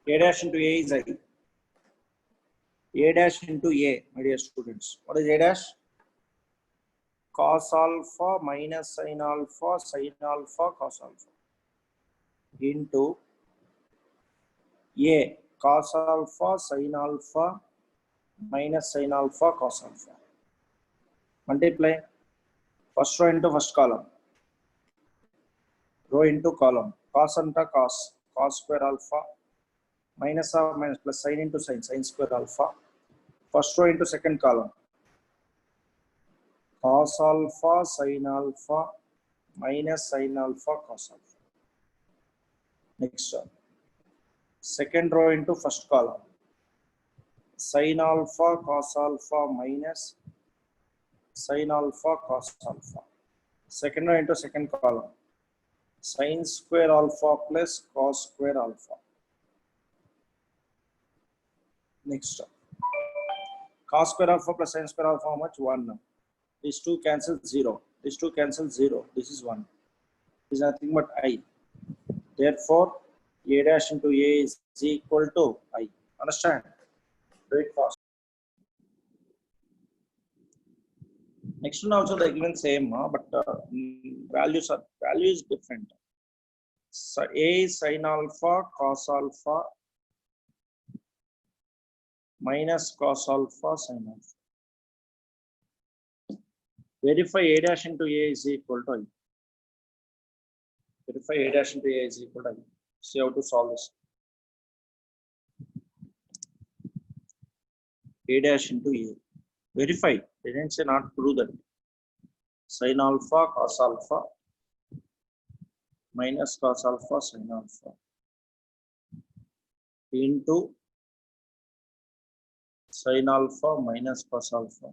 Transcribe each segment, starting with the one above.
A dash into A is I. A dash into A, my dear students. What is A dash? Cos alpha minus sin alpha, cos alpha into A, cos alpha, sin alpha minus sin alpha, cos alpha. Multiply first row into first column, row into column, cos into cos, cos square alpha, minus or minus plus sin into sin, sin square alpha. First row into second column, cos alpha, sin alpha, minus sin alpha, cos alpha. Next one. Second row into first column, sin alpha, cos alpha, minus sin alpha, cos alpha. Second row into second column, sin square alpha plus cos square alpha. Next one. Cos square alpha plus sin square alpha, how much? 1. These two cancel 0. These two cancel 0. This is 1. This is nothing but I. Therefore, A dash into A is equal to I. Understand? Do it fast. Next one also the given same, but value is different. So A is sin alpha cos alpha minus cos alpha sin alpha. Verify A dash into A is equal to I. Verify A dash into A is equal to I. See how to solve this. A dash into A. Verify. They didn't say not to do that. Sin alpha cos alpha minus cos alpha sin alpha into sin alpha minus cos alpha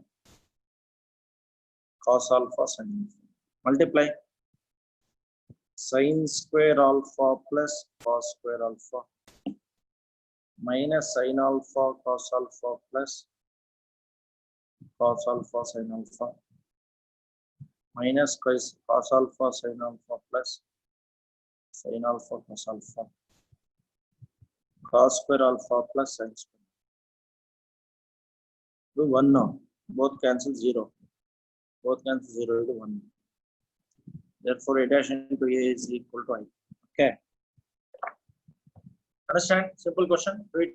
sin alpha. Multiply sin square alpha plus cos square alpha minus sin alpha cos alpha plus cos alpha sin alpha minus cos alpha sin alpha plus sin alpha cos alpha cos square alpha plus sin square. Do 1 now. Both cancel 0. Both cancel 0 to 1. Therefore, A dash into A is equal to I. Okay. Understand? Simple question. Read.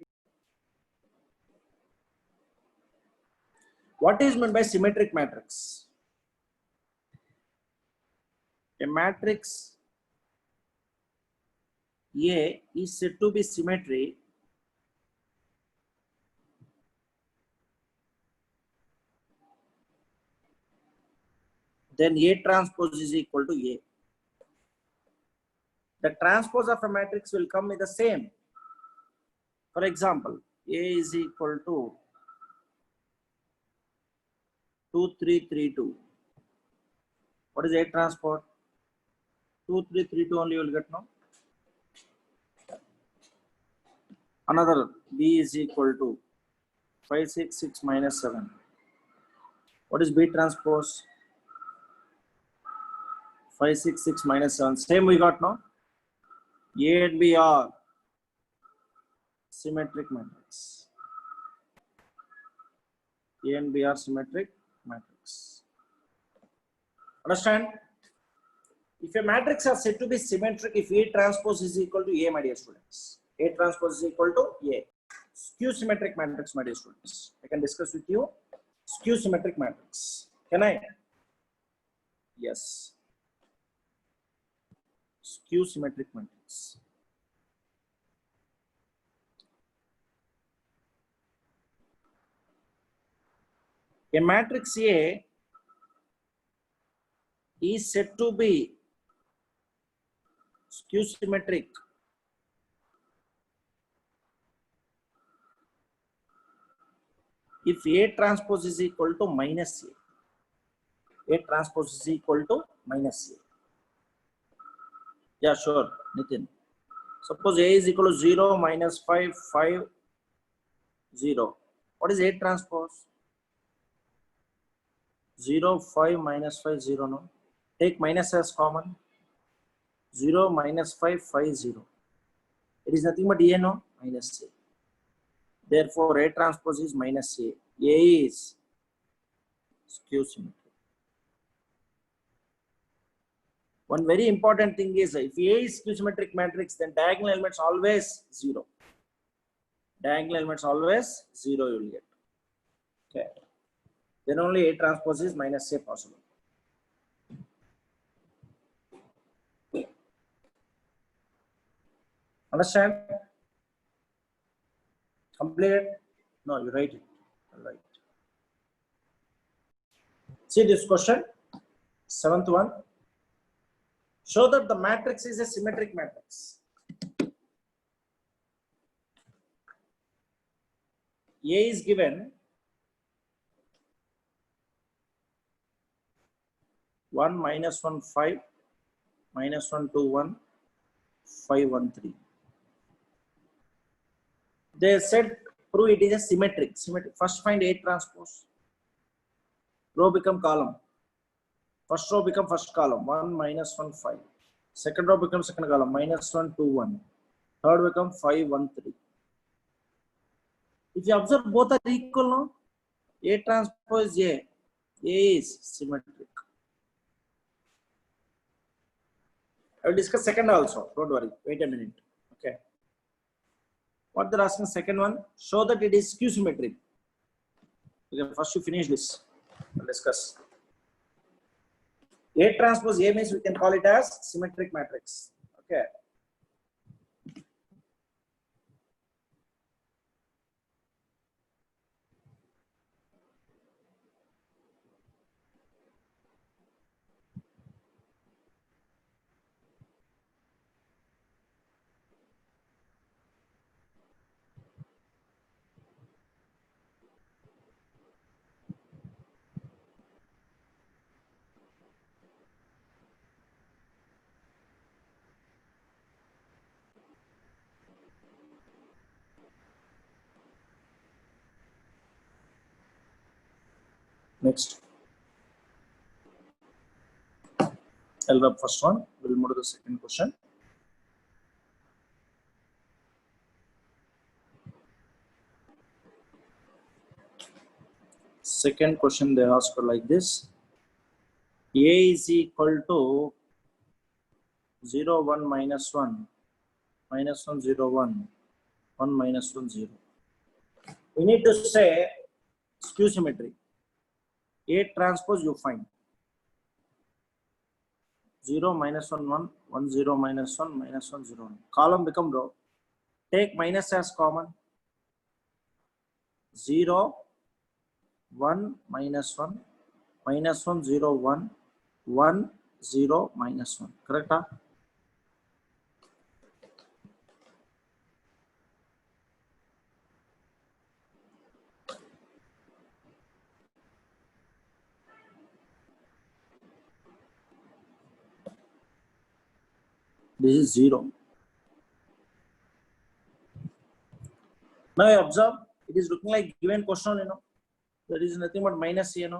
What is meant by symmetric matrix? A matrix A is said to be symmetry then A transpose is equal to A. The transpose of a matrix will come with the same. For example, A is equal to 2, 3, 3, 2. What is A transpose? 2, 3, 3, 2 only you will get now. Another B is equal to 5, 6, 6 minus 7. What is B transpose? 5, 6, 6 minus 7. Same we got now. A and B are symmetric matrix. A and B are symmetric matrix. Understand? If a matrix are said to be symmetric, if A transpose is equal to A, my dear students. A transpose is equal to A. Skew symmetric matrix, my dear students. I can discuss with you. Skew symmetric matrix. Can I? Yes. Skew symmetric matrix. A matrix A is said to be skew symmetric if A transpose is equal to minus A. A transpose is equal to minus A. Yeah, sure, Nitin. Suppose A is equal to 0, minus 5, 5, 0. What is A transpose? 0, 5, minus 5, 0. No? Take minus as common. 0, minus 5, 5, 0. It is nothing but A, no? minus A. Therefore, A transpose is minus A. A is skew symmetric. One very important thing is if A is skew symmetric matrix, then diagonal elements always 0. Diagonal elements always 0 you will get. Okay. Then only A transpose is minus A possible. Understand? Completed? No, you write it. Right. See this question, 7th one. Show that the matrix is a symmetric matrix. A is given 1 minus 1 5 minus 1 2 1 5 1 3. They said prove it is a symmetric. First find A transpose. Row become column. First row become first column. 1 minus 1 5. Second row becomes second column. Minus 1 2 1. Third become 5 1 3. If you observe both are equal now, A transpose A is symmetric. I will discuss second also. Don't worry. Wait a minute. Okay. What they're asking second one, show that it is skew symmetric. Okay, first you finish this. We'll discuss. A transpose A means we can call it as symmetric matrix. Okay. Next. I'll rub first one. We'll move to the second question. Second question they ask like this. A is equal to 0 1 minus 1 minus 1 0 1 1 minus 1 0. We need to say skew symmetry. A transpose you find 0 minus 1 1 1 0 minus 1 minus 1 0 1. Column become row. Take minus as common. 0 1 minus 1 minus 1 0 1 1 0 minus 1. Correct? Huh? This is 0. Now I observe it is looking like given question, there is nothing but minus A,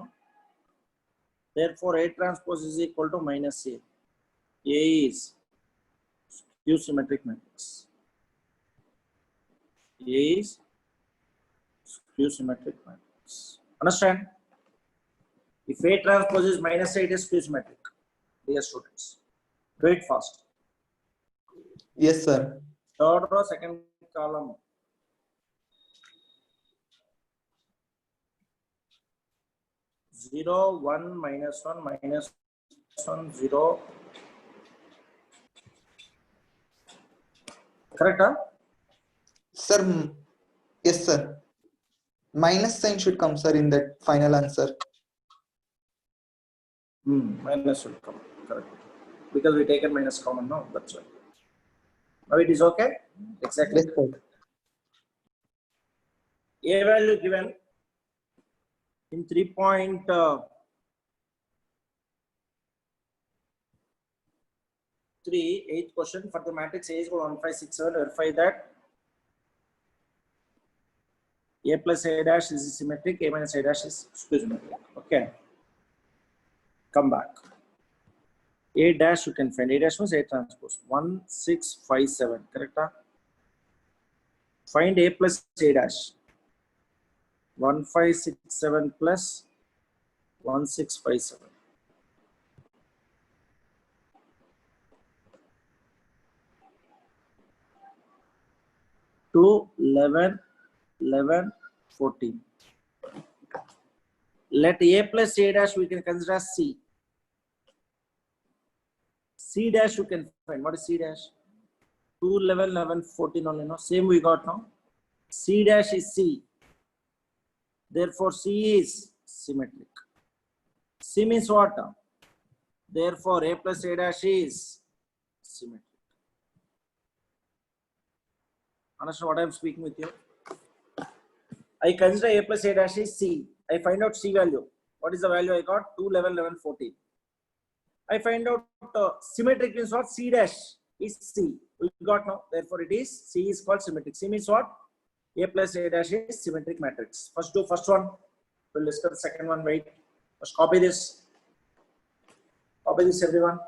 Therefore, A transpose is equal to minus A. A is skew symmetric matrix. A is skew symmetric matrix. Understand? If A transpose is minus A, it is skew symmetric. Dear students, do it fast. Yes, sir. Third row, second column. Zero, 1, minus 1, minus 1, 0. Correct, huh? Sir, yes, sir. Minus sign should come, sir, in that final answer. Minus should come, correct. Because we taken minus common now, that's why. Now it is okay? Exactly. Yes, sir. A value given in 3.3, 8th question for the matrix A is equal to 1 5 6 7. Verify that A plus A dash is symmetric, A minus A dash is skew symmetric. Okay. Come back. A dash you can find. A dash means A transpose. 1 6 5 7. Correct? Huh? Find a plus a dash. 1567 plus 1657. 2, 11, 11, 14. Let a plus a dash we can consider as C. C dash you can find. What is C dash? 2, 11, 11, 14 only. No? Same we got now. C dash is C. Therefore, C is symmetric. C means what? Therefore, A plus A dash is symmetric. Understand what I am speaking with you? I consider A plus A dash is C. I find out C value. What is the value I got? 2, 11, 11, 14. I find out symmetric means what? C dash is C. We got now. Therefore, it is C is called symmetric. C means what? A plus A dash is symmetric matrix. First do first one. We'll discuss the second one. Wait. First copy this. Copy this, everyone.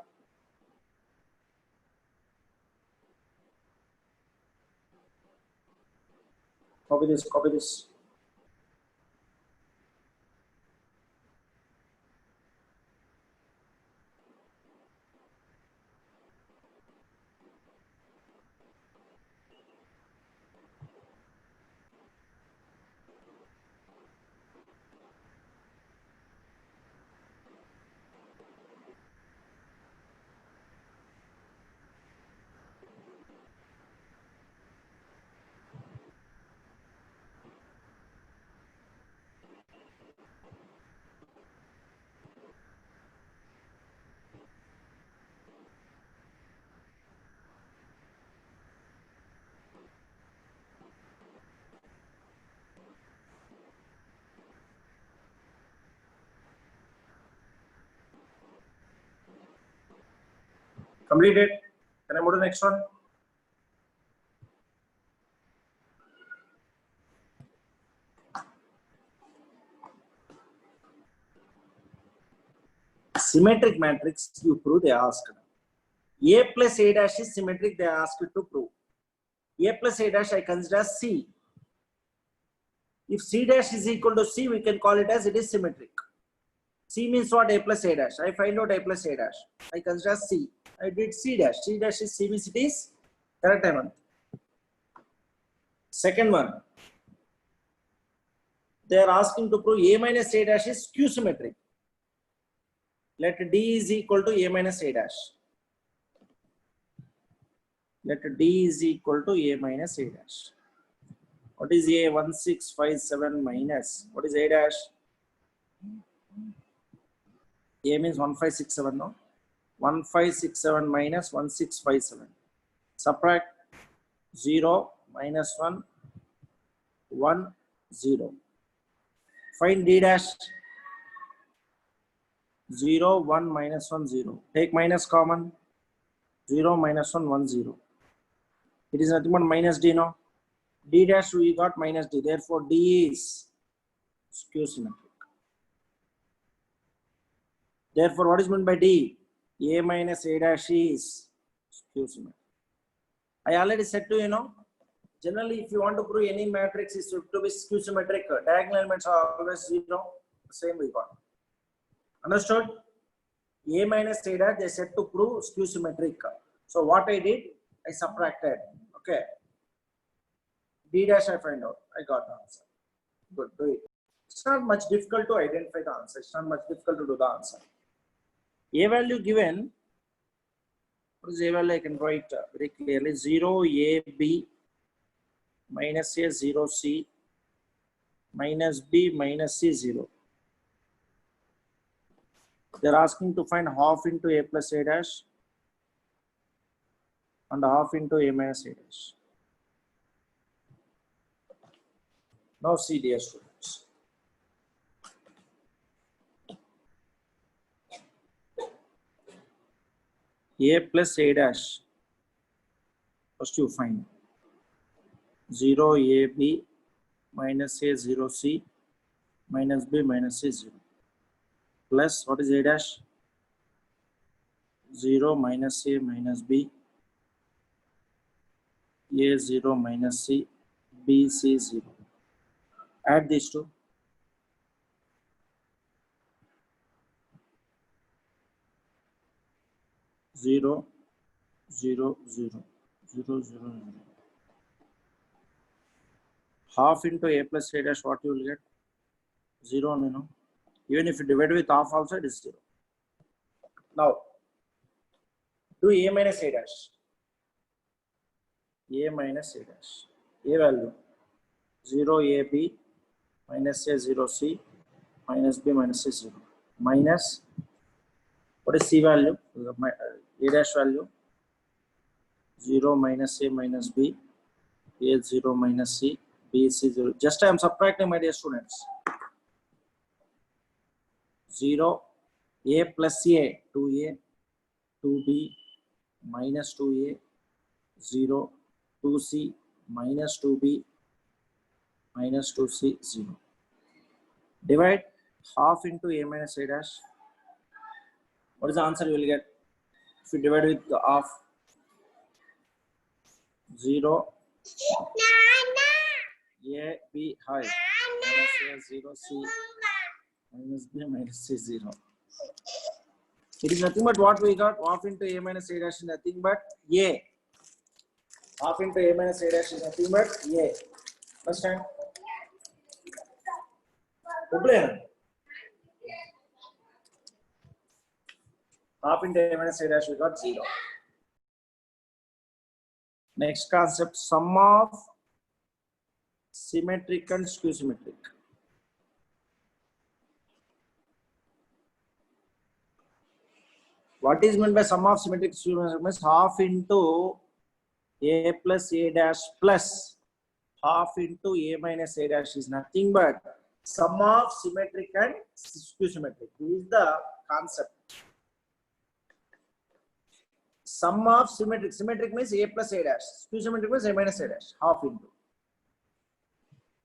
Copy this. Copy this. Completed. Can I move to the next one? Symmetric matrix you prove they asked. A plus A dash is symmetric they asked to prove. A plus A dash I consider as C. If C dash is equal to C, we can call it as it is symmetric. C means what? A plus A dash. I find out A plus A dash. I consider as C. I did C dash. C dash is C means it is correct one. Second one. They are asking to prove A minus A dash is skew symmetric. Let D is equal to A minus A dash. Let D is equal to A minus A dash. What is A? 1657 minus. What is A dash? A means 1567, no? 1567 minus 1657. Subtract 0 minus 1, 1, 0. Find D dash. 0, 1, minus 1, 0. Take minus common. 0, minus 1, 1, 0. It is nothing but minus D, no? D dash we got minus D. Therefore, D is skew symmetric. Therefore, what is meant by D? A minus A dash is skew symmetric. I already said to you, know, generally if you want to prove any matrix is to be skew symmetric, diagonal elements are always 0. Same we got. Understood? A minus A dash they said to prove skew symmetric. So what I did, I subtracted. Okay. D dash I find out. I got the answer. Good, do it. It's not much difficult to identify the answer. It's not much difficult to do the answer. A value given. What is A value? I can write very clearly. 0 A B minus A 0 C minus B minus C 0. They're asking to find half into A plus A dash and half into A minus A dash. Now see, dear students. A plus A dash. First you find 0 A B minus A 0 C minus B minus C 0. Plus what is A dash? 0 minus A minus B, A 0 minus C, BC 0. Add these two. 0, 0, 0, 0, 0, 0. Half into a plus a dash, what you will get? 0, you know. Even if you divide with half also, it is 0. Now, do a minus a dash. A minus a dash. A value 0 AB minus a 0 C minus B minus a 0. Minus, what is C value? A dash value 0 minus A minus B, A 0 minus C, B C 0. Just I am subtracting, my dear students. 0, A plus A, 2A, 2B minus 2A, 0, 2C minus 2B minus 2C, 0. Divide half into A minus A dash. What is the answer you will get? If you divide with the half, 0, A, B, high, minus A, 0, C, minus B, minus C, 0. It is nothing but what we got. Half into A minus A dash is nothing but A. Half into A minus A dash is nothing but A. Understand? Half into A minus A dash we got 0. Next concept, sum of symmetric and skew symmetric. What is meant by sum of symmetric skew symmetric? Means half into A plus A dash plus half into A minus A dash is nothing but sum of symmetric and skew symmetric. This is the concept. Sum of symmetric. Symmetric means A plus A dash. Skew symmetric means A minus A dash. Half into.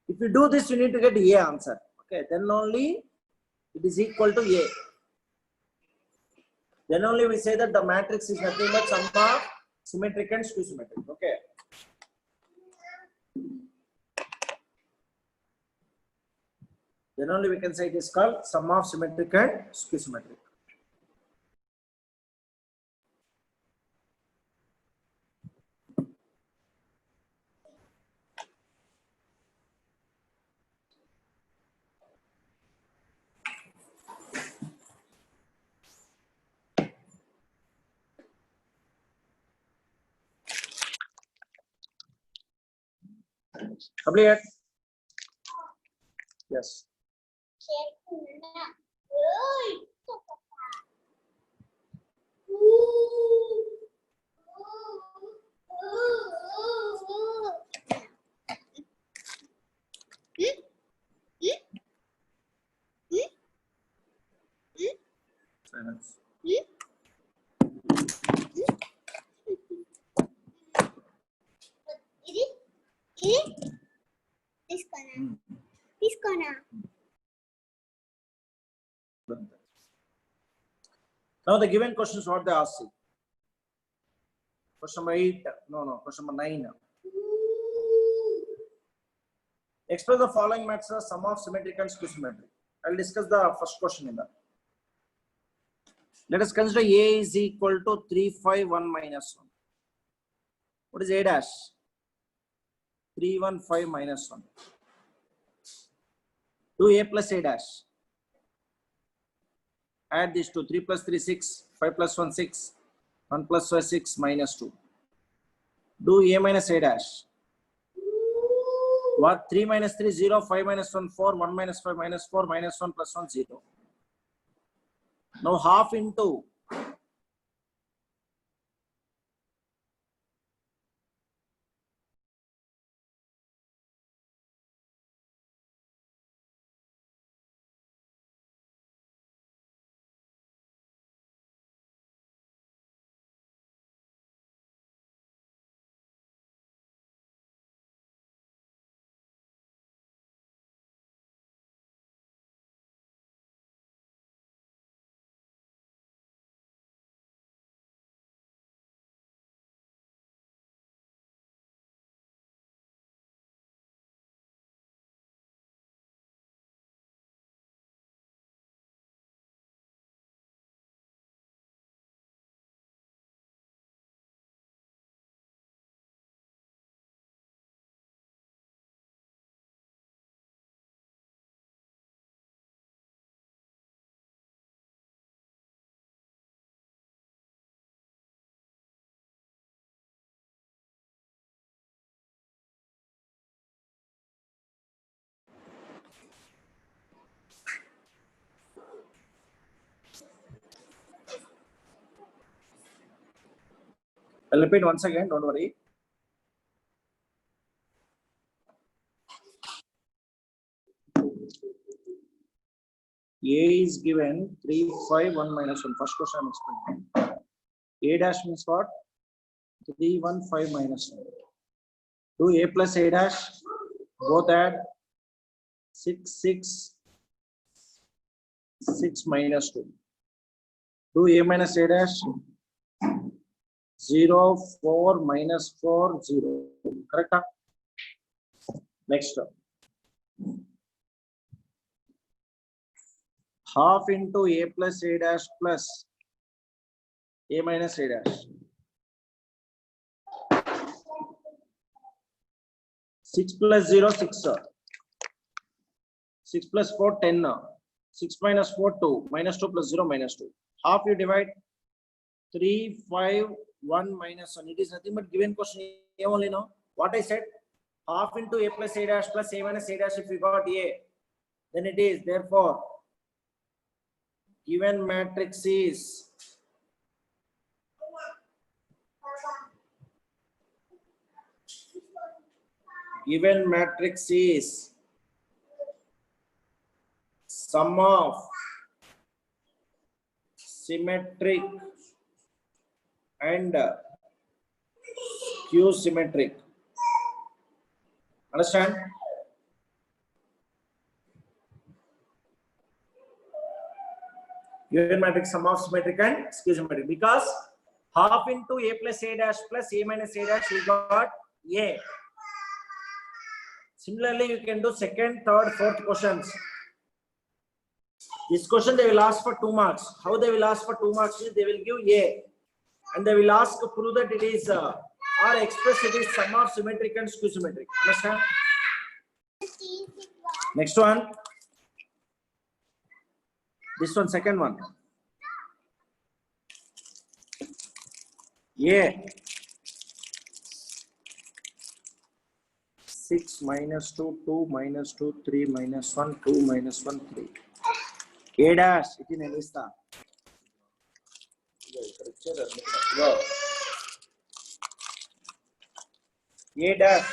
If you do this, you need to get A answer. Okay, then only it is equal to A. Then only we say that the matrix is nothing but sum of symmetric and skew symmetric. Okay. Then only we can say it is called sum of symmetric and skew symmetric. Complete? Yes. Silence. Now the given questions what they ask you. Question number 8. No. Question number 9. Express the following matrix sum of symmetric and skew symmetric. I will discuss the first question in that. Let us consider A is equal to 3, 5, 1 minus 1. What is A dash? 3, 1, 5 minus 1. Do A plus A dash. Add these two. 3 plus 3, 6. 5 plus 1, 6. 1 plus 5, 6 minus 2. Do A minus A dash. What? 3 minus 3, 0. 5 minus 1, 4. 1 minus 5, minus 4. Minus 1 plus 1, 0. Now half into I'll repeat once again, don't worry. A is given 3, 5, 1 minus 1. First question I'm explaining. A dash means what? 3, 1, 5 minus 1. Do A plus A dash, both add 6, 6, 6 minus 2. Do A minus A dash, 0, 4 minus 4, 0. Correct? Next up. Half into A plus A dash plus A minus A dash. 6 plus 0, 6. 6 plus 4, 10. 6 minus 4, 2. Minus 2 plus 0, minus 2. Half you divide 3, 5, 1 minus 1. It is nothing but given question. You only know what I said. Half into A plus A dash plus A minus A dash. If we got A, then it is therefore given matrix is sum of symmetric and skew symmetric. Understand? Given matrix sum of symmetric and skew symmetric, because half into A plus A dash plus A minus A dash, we got A. Similarly, you can do second, third, fourth questions. This question they will ask for 2 marks. How they will ask for 2 marks is they will give A, and they will ask to prove that it is or express it is sum of symmetric and skew symmetric. Understand? Next one. This one, second one. A. 6 minus 2, 2 minus 2, 3 minus 1, 2 minus 1, 3. A dash, it is Nelista. A dash.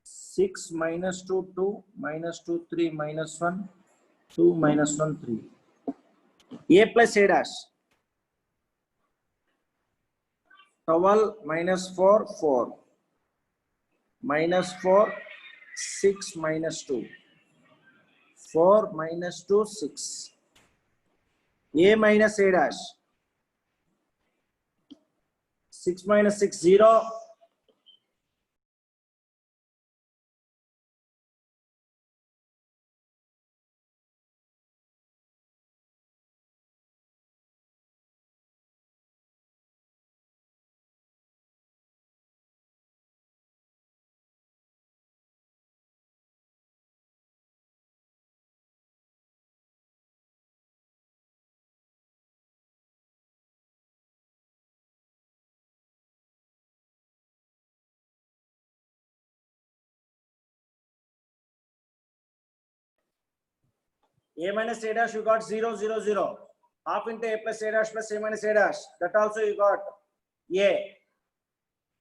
Six minus 2, 2 minus 2, 3 minus 1, 2 minus 1, 3. A plus A dash. 12 minus 4, 4. Minus 4, 6 minus 2. 4 minus 2, 6. A minus A dash. 6 minus 6, 0. A minus A dash, you got 0, 0, 0. Half into A plus A dash plus A minus A dash. That also you got A.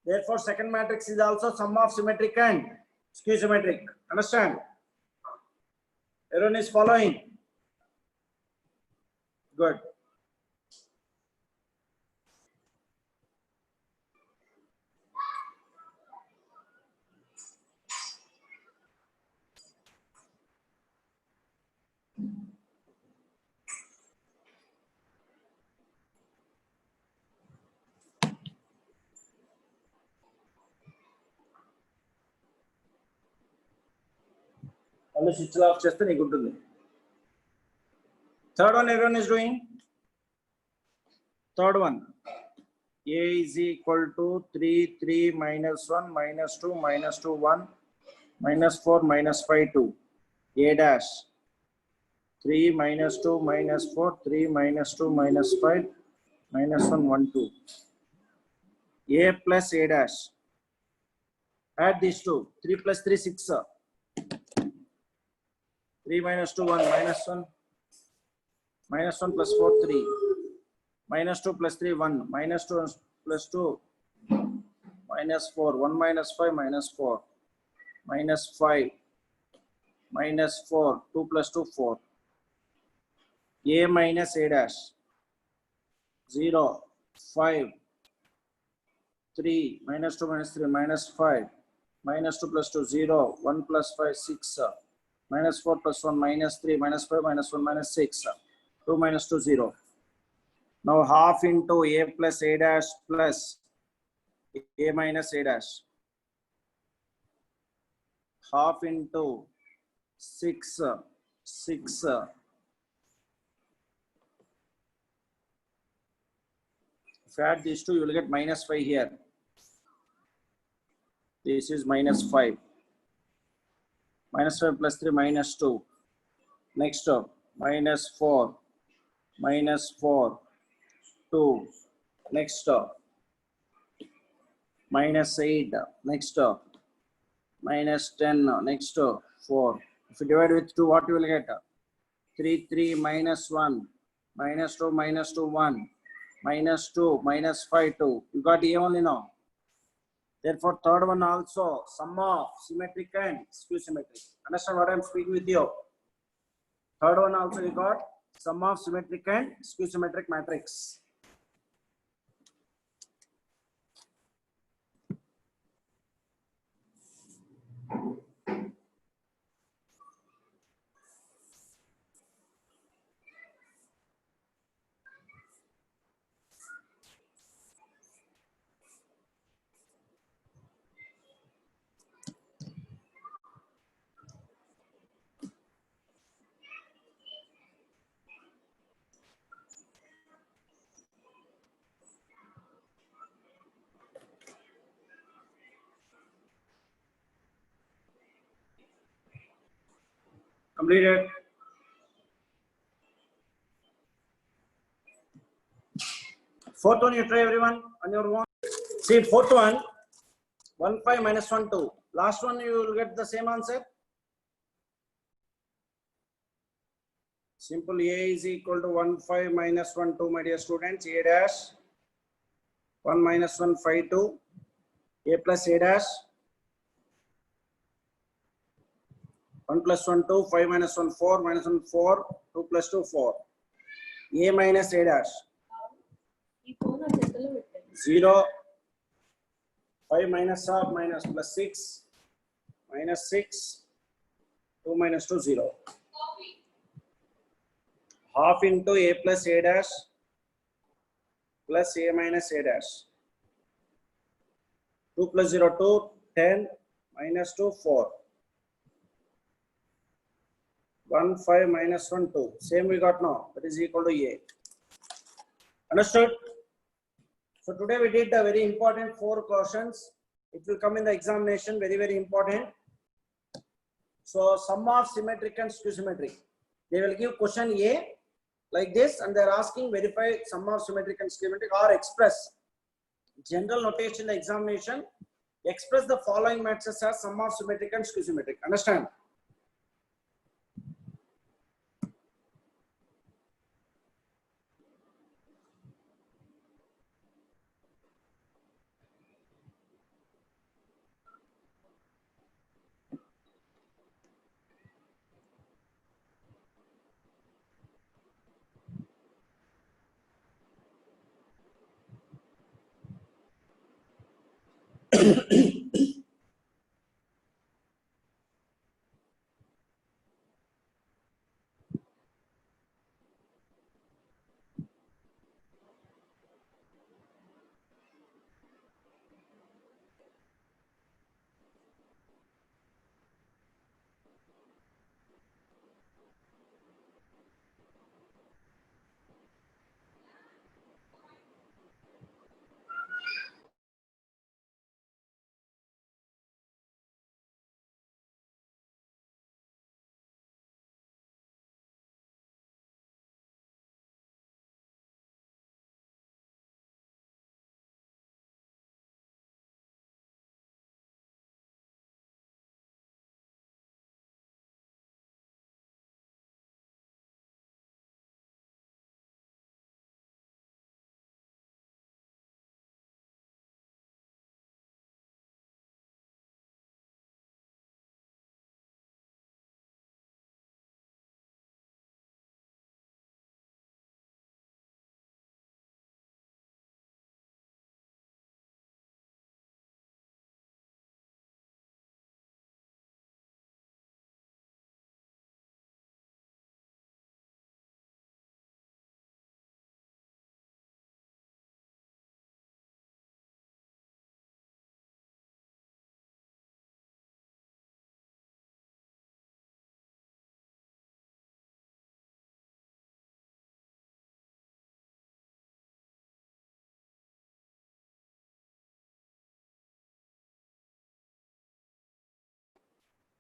Therefore, second matrix is also sum of symmetric and skew symmetric. Understand? Everyone is following? Good. Only switch off chest and good. Third one, everyone is doing. Third one. A is equal to 3, 3 minus 1 minus 2 minus 2 1 minus 4 minus 5 2. A dash. 3 minus 2 minus 4 3 minus 2 minus 5 minus 1 1 2. A plus A dash. Add these two. 3 plus 3 6. 3 minus 2, 1, minus 1. Minus 1 plus 4, 3. Minus 2 plus 3, 1. Minus 2 plus 2, minus 4. 1 minus 5, minus 4. Minus 5. Minus 4. 2 plus 2, 4. A minus A dash. 0, 5, 3. Minus 2 minus 3, minus 5. Minus 2 plus 2, 0. 1 plus 5, 6. Minus 4 plus 1, minus 3. Minus 5, minus 1, minus 6. 2 minus 2, 0. Now half into A plus A dash plus A minus A dash. Half into 6. 6. If you add these two, you will get minus 5 here. This is minus 5. Minus 5 plus 3, minus 2. Next up, minus 4. Minus 4. 2. Next up, minus 8. Next up, minus 10. Next up, 4. If you divide with 2, what you will get? 3, 3, minus 1. Minus 2, minus 2, 1. Minus 2, minus 5, 2. You got A only now. Therefore, third one also, sum of symmetric and skew symmetric. Understand what I am speaking with you? Third one also you got sum of symmetric and skew symmetric matrix. Completed. Fourth one you try everyone on your own. See fourth one, 1, 5 minus 1, 2. Last one you will get the same answer. Simple. A is equal to 1, 5 minus 1, 2, my dear students. A dash 1 minus 1, 5, 2. A plus A dash 1 plus 1, 2. 5 minus 1, 4. Minus 1, 4. 2 plus 2, 4. A minus A dash 0. 5 minus half minus plus 6. Minus 6. 2 minus 2, 0. Half into A plus A dash plus A minus A dash. 2 plus 0, 2, 10, minus 2, 4. 1, 5, minus 1, 2. Same we got now. That is equal to A. Understood? So today we did a very important 4 questions. It will come in the examination, very, very important. So sum of symmetric and skew symmetric. They will give question A like this and they are asking verify sum of symmetric and skew symmetric or express. General notation in the examination, express the following matrices as sum of symmetric and skew symmetric. Understand?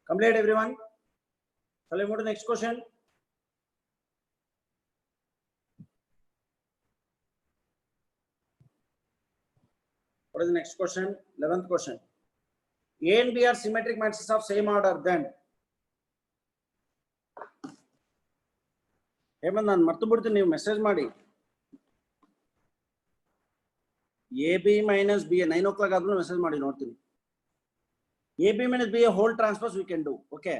Complete everyone. Shall we move to the next question? What is the next question? 11th question. A and B are symmetric matrices of same order then. Hemant ನಾನು ಮರ್ತು ಬಿಡ್ತೀನಿ, ನೀವು message ಮಾಡಿ. AB minus BA 9 o'clock ಆದ್ರೂ message ಮಾಡಿ ನೋಡ್ತೀನಿ. AB minus BA whole transpose we can do. Okay.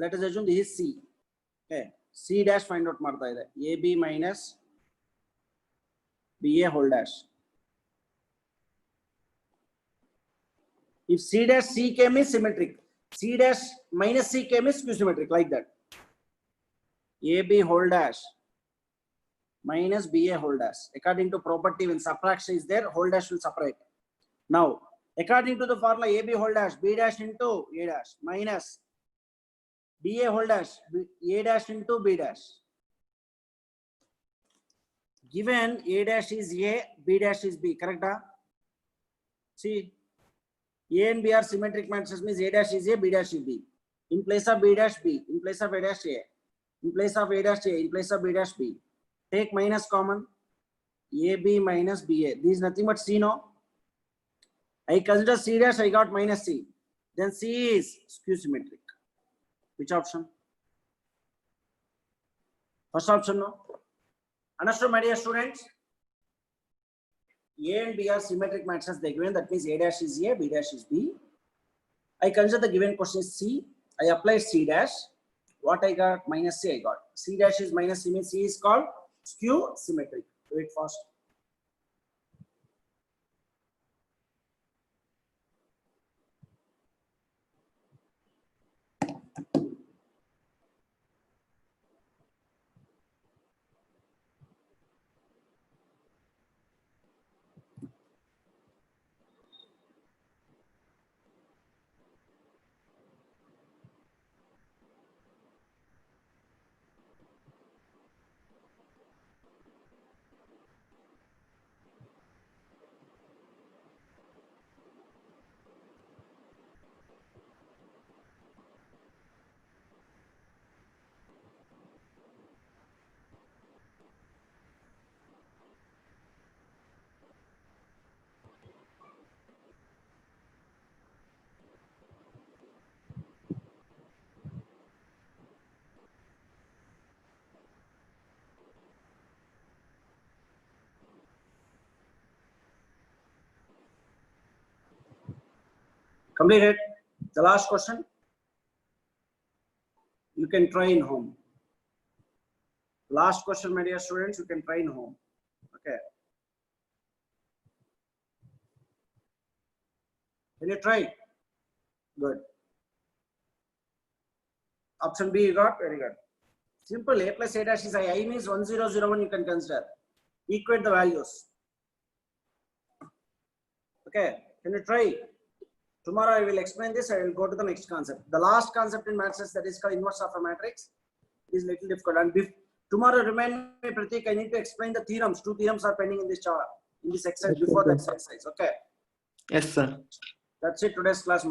Let us assume this is C. Okay. C dash find out ಮಾಡ್ತಾ ಇದೆ. AB minus BA whole dash. If C dash C came is symmetric, C dash minus C came is skew symmetric, like that. AB whole dash minus BA whole dash. According to property, when subtraction is there, whole dash will separate. Now, according to the formula, AB whole dash, B dash into A dash minus BA whole dash, A dash into B dash. Given A dash is A, B dash is B, correct? See, A and B are symmetric matrices, means A dash is A, B dash is B. In place of B dash, B. In place of A dash, A. In place of A dash, A. In place of B dash, B. Take minus common. AB minus BA. This is nothing but C, no? I consider C dash, I got minus C. Then C is skew symmetric. Which option? First option, no? Understood, my dear students? A and B are symmetric matrices they given, that means A dash is A, B dash is B. I consider the given question is C. I applied C dash. What I got? Minus C I got. C dash is minus C, means C is called skew symmetric. Do it fast. Completed. The last question. You can try in home. Last question, my dear students, you can try in home. Okay. Can you try? Good. Option B you got? Very good. Simple. A plus A dash is I means 1001 you can consider. Equate the values. Okay. Can you try? Tomorrow I will explain this. I will go to the next concept. The last concept in matrices, that is called inverse of a matrix, is little difficult. And tomorrow, remind me, Pratik, I need to explain the theorems. 2 theorems are pending in this chart, in this exercise, before the exercise. Okay. Yes, sir. That's it. Today's class.